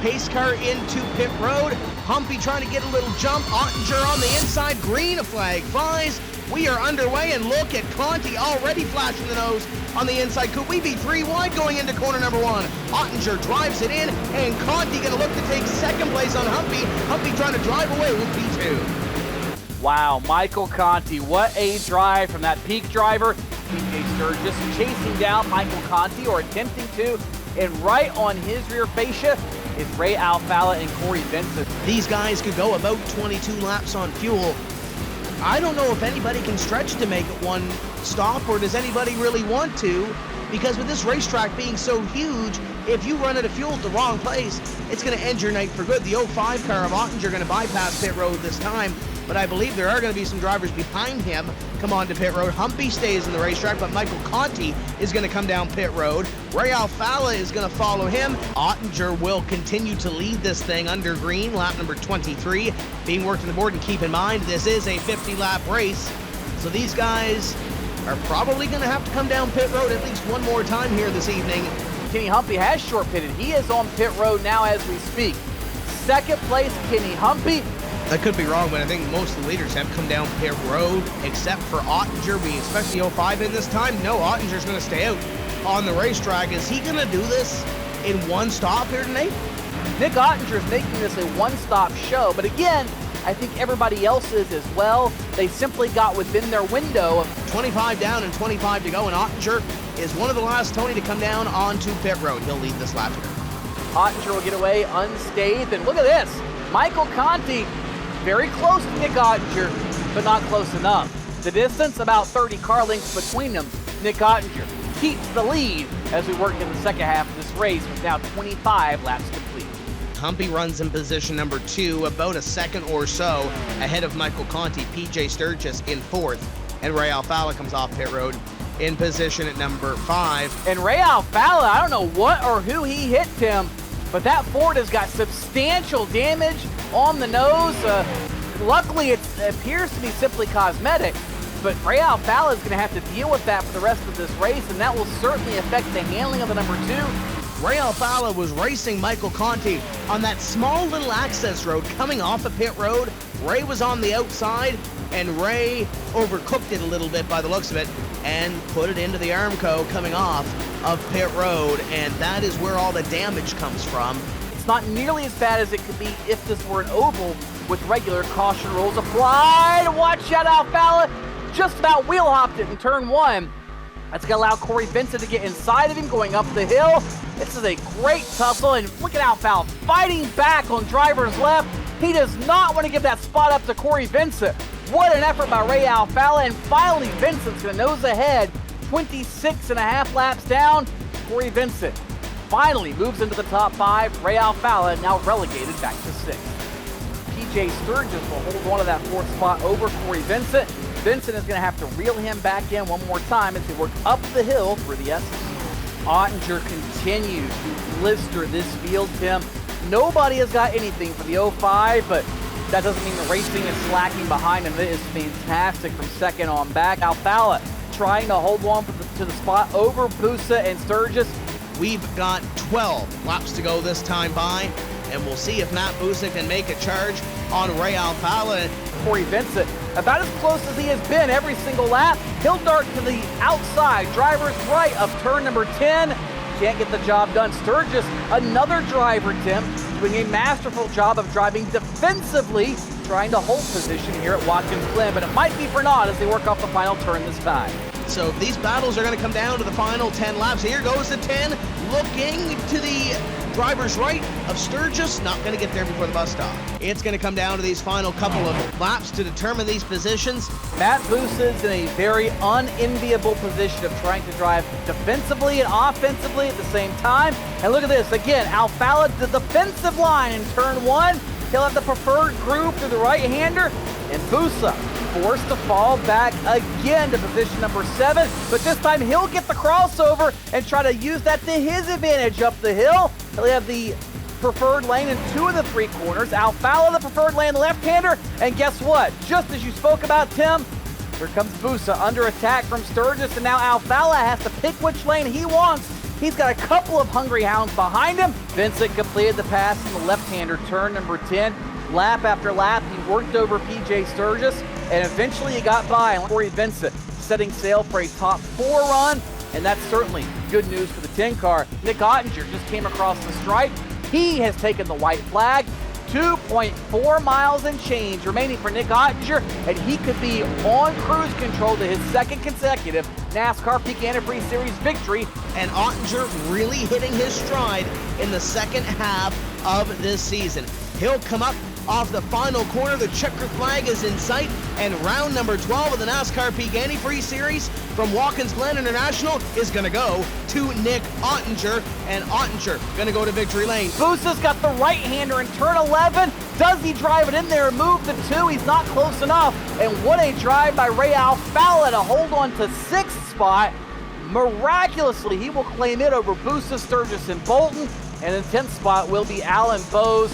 pace car into pit road. Humpy trying to get a little jump. Ottinger on the inside. Green, a flag flies. We are underway, and look at Conti already flashing the nose on the inside. Could we be 3 wide going into corner number 1? Ottinger drives it in, and Conti going to look to take second place on Humpy. Humpy trying to drive away with P2. Wow, Michael Conti, what a drive from that peak driver. PJ Sturgis chasing down Michael Conti, or attempting to, and right on his rear fascia is Ray Alfalla and Corey Vincent. These guys could go about 22 laps on fuel. I don't know if anybody can stretch to make it one stop, or does anybody really want to? Because with this racetrack being so huge, if you run out of fuel at the wrong place, it's going to end your night for good. The 05 car of Ottinger going to bypass pit road this time, but I believe there are going to be some drivers behind him come on to pit road. Humpy stays in the racetrack, but Michael Conti is going to come down pit road. Ray Alfalla is going to follow him. Ottinger will continue to lead this thing under green, lap number 23, being worked on the board. And keep in mind, this is a 50-lap race, so these guys are probably going to have to come down pit road at least one more time here this evening. Kenny Humpy has short pitted. He is on pit road now as we speak. Second place, Kenny Humpy. I could be wrong, but I think most of the leaders have come down pit road, except for Ottinger. We expect the 05 in this time. No, Ottinger's going to stay out on the racetrack. Is he going to do this in one stop here tonight? Nick Ottinger's making this a one-stop show, but again, I think everybody else is as well. They simply got within their window of 25 down and 25 to go, and Ottinger is one of the last, Tony, to come down onto pit road. He'll lead this lap here. Ottinger will get away unscathed, and look at this. Michael Conti very close to Nick Ottinger, but not close enough. The distance, about 30 car lengths between them. Nick Ottinger keeps the lead as we work in the second half of this race with now 25 laps complete. Humpy runs in position number 2, about a second or so ahead of Michael Conti. PJ Sturgis in 4th, and Ray Alfalla comes off pit road in position at number 5. And Ray Alfalla, I don't know what or who he hit, Tim, but that Ford has got substantial damage on the nose. Luckily, it appears to be simply cosmetic, but Ray Alfalla is going to have to deal with that for the rest of this race, and that will certainly affect the handling of the number 2. Ray Alfalla was racing Michael Conti on that small little access road coming off of pit road. Ray was on the outside, and Ray overcooked it a little bit by the looks of it and put it into the Armco coming off of pit road, and that is where all the damage comes from. It's not nearly as bad as it could be if this were an oval with regular caution rules applied. Watch out, Alfalla just about wheel hopped it in turn 1. That's going to allow Corey Vincent to get inside of him going up the hill. This is a great tussle, and look at Alfalla fighting back on driver's left. He does not want to give that spot up to Corey Vincent. What an effort by Ray Alfalla, and finally Vincent's going to nose ahead, 26.5 laps down. Corey Vincent finally moves into the top 5. Ray Alfalla now relegated back to 6th. PJ Sturgis will hold on to that 4th spot over Corey Vincent. Vincent is going to have to reel him back in one more time as they work up the hill through the S's. Ottinger continues to blister this field, Tim. Nobody has got anything for the 05, but that doesn't mean the racing is slacking behind him. It is fantastic from second on back. Alfalla trying to hold on to the spot over Busa and Sturgis. We've got 12 laps to go this time by, and we'll see if Matt Busa can make a charge on Ray Alfalla. Corey Vincent, about as close as he has been every single lap. He'll dart to the outside, driver's right of turn number 10. Can't get the job done. Sturgis, another driver, Tim, doing a masterful job of driving defensively, trying to hold position here at Watkins Glen, but it might be for naught as they work off the final turn this time. So these battles are going to come down to the final 10 laps. Here goes the 10, looking to the driver's right of Sturgis, not going to get there before the bus stop. It's going to come down to these final couple of laps to determine these positions. Matt Busa is in a very unenviable position of trying to drive defensively and offensively at the same time. And look at this, again, Alfalla, the defensive line in turn 1. He'll have the preferred groove through the right-hander, and Busa forced to fall back again to position number 7, but this time he'll get the crossover and try to use that to his advantage up the hill. He'll have the preferred lane in 2 of the 3 corners. Alfalla the preferred lane left-hander, and guess what? Just as you spoke about, Tim, here comes Busa under attack from Sturgis, and now Alfalla has to pick which lane he wants He's got a couple of hungry hounds behind him. Vincent completed the pass in the left-hander, turn number 10. Lap after lap, he worked over PJ Sturgis, and eventually he got by Corey Vincent, setting sail for a top 4 run, and that's certainly good news for the 10 car. Nick Ottinger just came across the stripe. He has taken the white flag. 2.4 miles and change remaining for Nick Ottinger, and he could be on cruise control to his second consecutive NASCAR Peak Antifreeze Series victory. And Ottinger really hitting his stride in the second half of this season. He'll come up off the final corner. The checker flag is in sight, and round number 12 of the NASCAR Peak Antifreeze Series from Watkins Glen International is going to go to Nick Ottinger, and Ottinger going to go to victory lane. Busa's got the right-hander in turn 11. Does he drive it in there and move the 2? He's not close enough. And what a drive by Ray Alfala to hold on to 6th spot. Miraculously, he will claim it over Busa, Sturgis, and Bolton. And in 10th spot will be Alan Bowes.